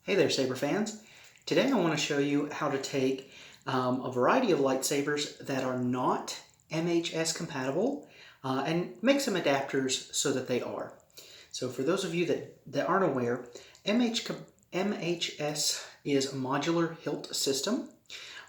Hey there, Saber fans. Today I want to show you how to take a variety of lightsabers that are not MHS compatible and make some adapters so that they are. So for those of you that aren't aware, MHS is a modular hilt system.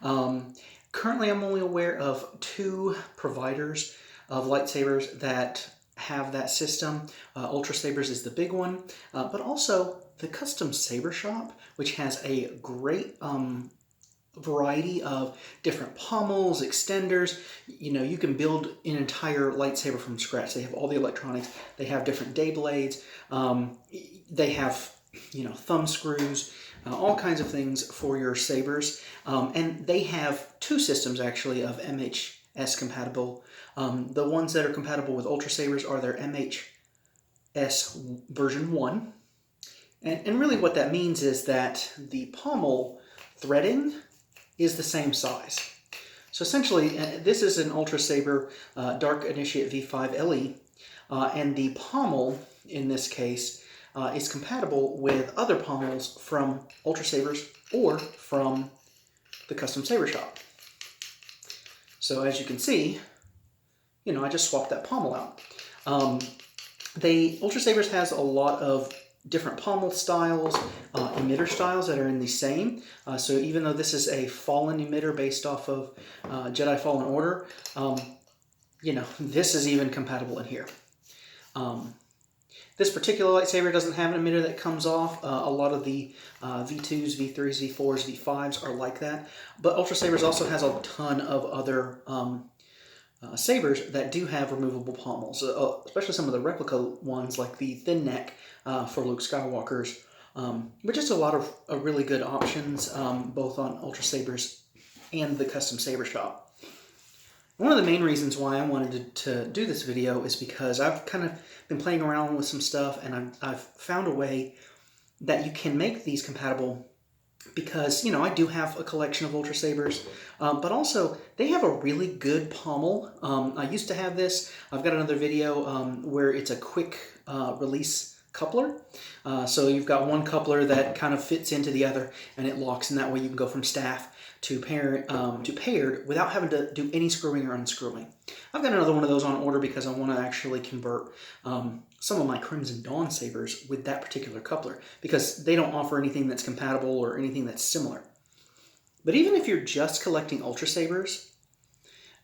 Currently I'm only aware of 2 providers of lightsabers that have that system. Ultrasabers is the big one, but also the Custom Saber Shop, which has a great variety of different pommels, extenders. You know, you can build an entire lightsaber from scratch. They have all the electronics. They have different day blades. They have, you know, thumb screws, all kinds of things for your sabers. And they have 2 systems actually of MHS compatible. The ones that are compatible with Ultrasabers are their MHS version 1. And really what that means is that the pommel threading is the same size. So essentially, this is an Ultrasaber Dark Initiate V5 LE, and the pommel, in this case, is compatible with other pommels from Ultrasabers or from the Custom Saber Shop. So as you can see, you know, I just swapped that pommel out. Ultrasabers has a lot of different pommel styles, emitter styles that are in the same. So even though this is a fallen emitter based off of Jedi Fallen Order, you know, this is even compatible in here. This particular lightsaber doesn't have an emitter that comes off. A lot of the V2s, V3s, V4s, V5s are like that. But Ultrasabers also has a ton of other sabers that do have removable pommels, especially some of the replica ones like the thin neck for Luke Skywalker's. But just a lot of really good options, both on Ultrasabers and the Custom Saber Shop. One of the main reasons why I wanted to do this video is because I've kind of been playing around with some stuff, and I've found a way that you can make these compatible. Because, you know, I do have a collection of Ultrasabers, but also they have a really good pommel. I used to have this. I've got another video where it's a quick release coupler. So you've got one coupler that kind of fits into the other, and it locks, and that way you can go from staff to paired without having to do any screwing or unscrewing. I've got another one of those on order because I want to actually convert some of my Crimson Dawn sabers with that particular coupler, because they don't offer anything that's compatible or anything that's similar. But even if you're just collecting Ultrasabers,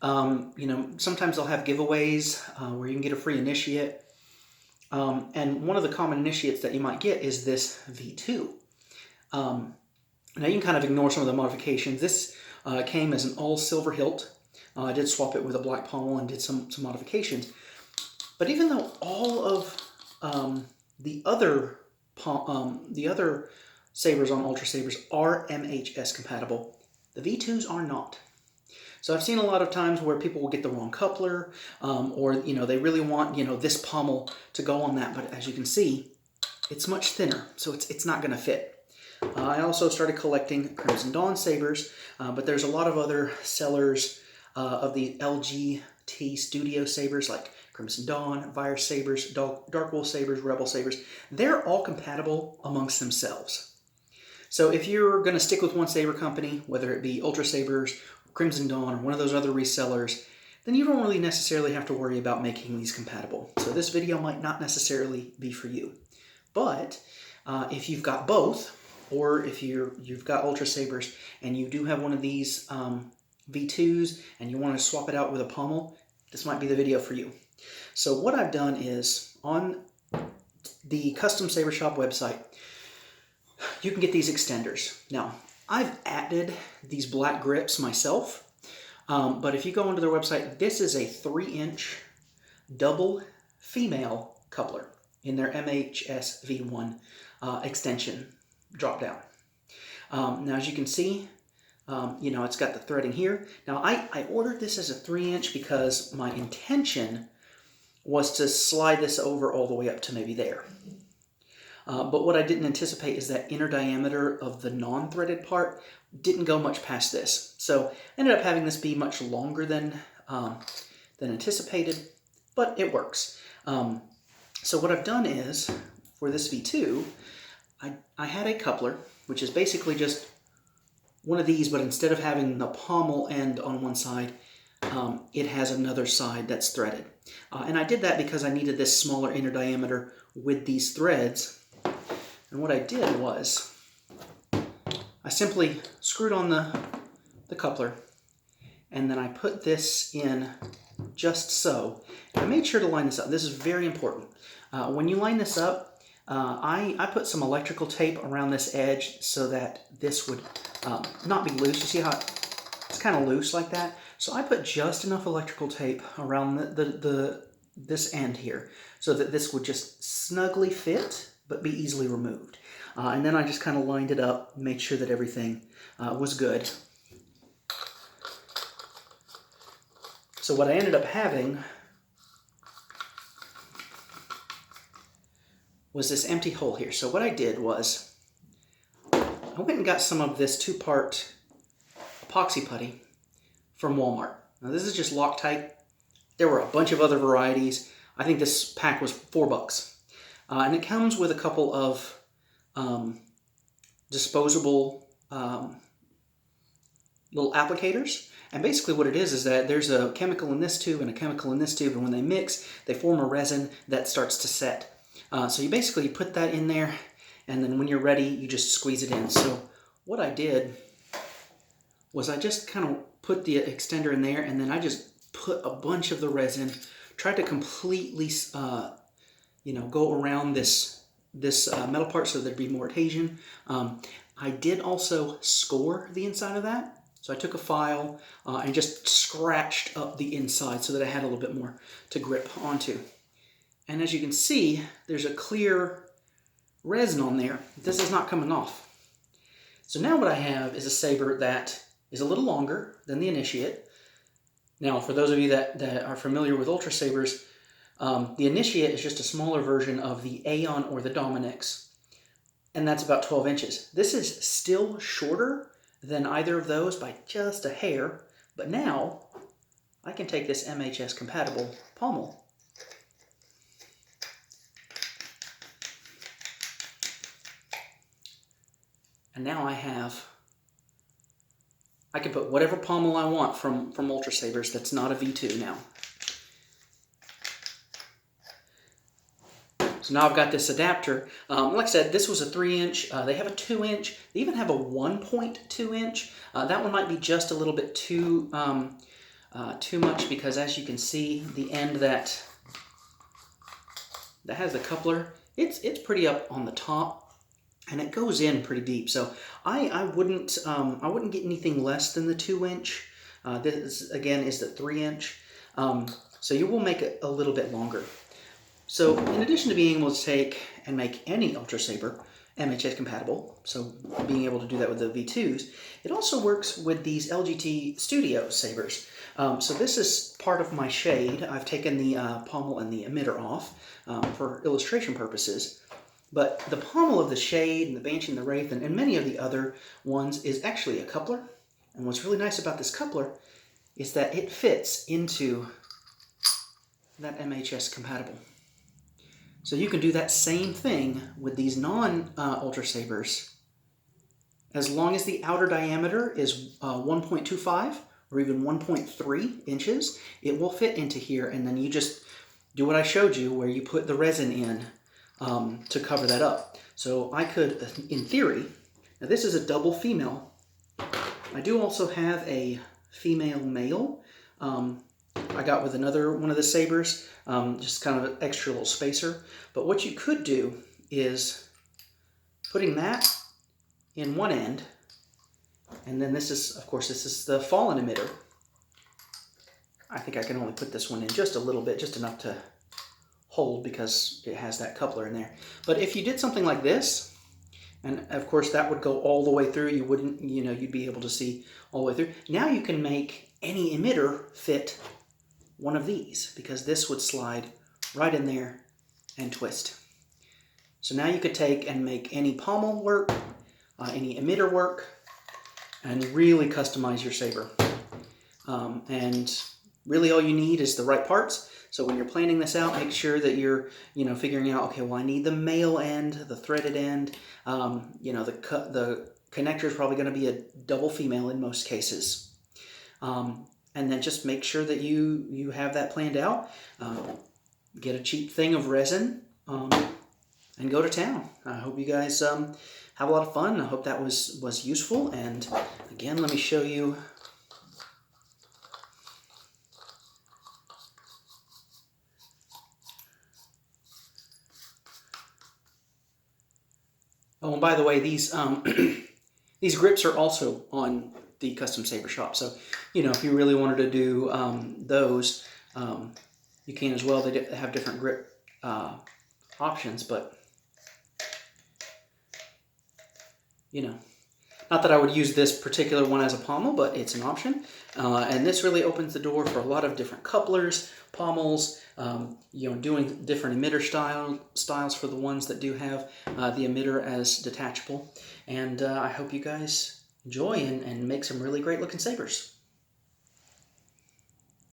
you know, sometimes they'll have giveaways where you can get a free initiate. And one of the common initiates that you might get is this V2. Now you can kind of ignore some of the modifications. This came as an all silver hilt. I did swap it with a black pommel and did some modifications. But even though all of the other sabers on Ultrasabers are MHS compatible, the V2s are not. So I've seen a lot of times where people will get the wrong coupler, or, you know, they really want, you know, this pommel to go on that, but as you can see, it's much thinner, so it's not going to fit. I also started collecting Crimson Dawn sabers, but there's a lot of other sellers of the LGT Studio sabers like Crimson Dawn, Virus sabers, Dark Wolf sabers, Rebel sabers. They're all compatible amongst themselves. So if you're going to stick with one saber company, whether it be Ultrasabers, Crimson Dawn, or one of those other resellers, then you don't really necessarily have to worry about making these compatible. So this video might not necessarily be for you. But if you've got both, or if you've got Ultrasabers and you do have one of these V2s and you want to swap it out with a pommel, this might be the video for you. So what I've done is, on the Custom Saber Shop website, you can get these extenders. Now, I've added these black grips myself, but if you go onto their website, this is a 3-inch double female coupler in their MHS V1 extension drop down. Now, as you can see, you know, it's got the threading here. Now, I ordered this as a 3-inch because my intention was to slide this over all the way up to maybe there. But what I didn't anticipate is that inner diameter of the non-threaded part didn't go much past this. So I ended up having this be much longer than anticipated, but it works. So what I've done is, for this V2, I had a coupler which is basically just one of these, but instead of having the pommel end on one side, it has another side that's threaded. And I did that because I needed this smaller inner diameter with these threads. And what I did was I simply screwed on the coupler, and then I put this in just so. I made sure to line this up. This is very important. When you line this up, I put some electrical tape around this edge so that this would not be loose. You see how it's kind of loose like that? So I put just enough electrical tape around this end here so that this would just snugly fit but be easily removed. And then I just kind of lined it up, made sure that everything was good. So what I ended up having was this empty hole here. So what I did was I went and got some of this 2-part epoxy putty from Walmart. Now this is just Loctite. There were a bunch of other varieties. I think this pack was $4. And it comes with a couple of disposable little applicators. And basically what it is that there's a chemical in this tube and a chemical in this tube, and when they mix, they form a resin that starts to set. So you basically put that in there, and then when you're ready, you just squeeze it in. So what I did was I just kind of put the extender in there, and then I just put a bunch of the resin, tried to completely, go around this metal part so there'd be more adhesion. I did also score the inside of that. So I took a file and just scratched up the inside so that I had a little bit more to grip onto. And as you can see, there's a clear resin on there. This is not coming off. So now what I have is a saber that is a little longer than the Initiate. Now, for those of you that are familiar with Ultrasabers, the Initiate is just a smaller version of the Aeon or the Dominix, and that's about 12 inches. This is still shorter than either of those by just a hair, but now I can take this MHS compatible pommel and now I can put whatever pommel I want from Ultrasabers that's not a V2 now. So now I've got this adapter. Like I said, this was a 3-inch. They have a 2-inch. They even have a 1.2 inch. That one might be just a little bit too much because, as you can see, the end that has the coupler, it's pretty up on the top, and it goes in pretty deep. So I wouldn't get anything less than the 2-inch. This again is the 3-inch. So you will make it a little bit longer. So in addition to being able to take and make any Ultrasaber MHS compatible, so being able to do that with the V2s, it also works with these LGT Studio sabers. So this is part of my shade. I've taken the pommel and the emitter off for illustration purposes. But the pommel of the Shade and the Banshee and the Wraith and many of the other ones is actually a coupler. And what's really nice about this coupler is that it fits into that MHS compatible. So you can do that same thing with these non-Ultrasabers. As long as the outer diameter is 1.25 or even 1.3 inches, it will fit into here, and then you just do what I showed you where you put the resin in to cover that up. So I could, in theory, now this is a double female. I do also have a female male. I got with another one of the sabers, just kind of an extra little spacer. But what you could do is putting that in one end, and then this is, of course, this is the fallen emitter. I think I can only put this one in just a little bit, just enough to hold because it has that coupler in there. But if you did something like this, and of course that would go all the way through, you wouldn't, you'd be able to see all the way through. Now you can make any emitter fit one of these because this would slide right in there and twist. So now you could take and make any pommel work, any emitter work, and really customize your saber. And really all you need is the right parts. So when you're planning this out, make sure that you're, figuring out, okay, well, I need the male end, the threaded end. The connector is probably going to be a double female in most cases. And then just make sure that you have that planned out. Get a cheap thing of resin and go to town. I hope you guys have a lot of fun. I hope that was useful. And again, let me show you. Oh, and by the way, these these grips are also on the Custom Saber Shop. So, if you really wanted to do those, you can as well. They have different grip options, but not that I would use this particular one as a pommel, but it's an option. And this really opens the door for a lot of different couplers, pommels, doing different emitter styles for the ones that do have the emitter as detachable. And I hope you guys enjoy and make some really great looking sabers.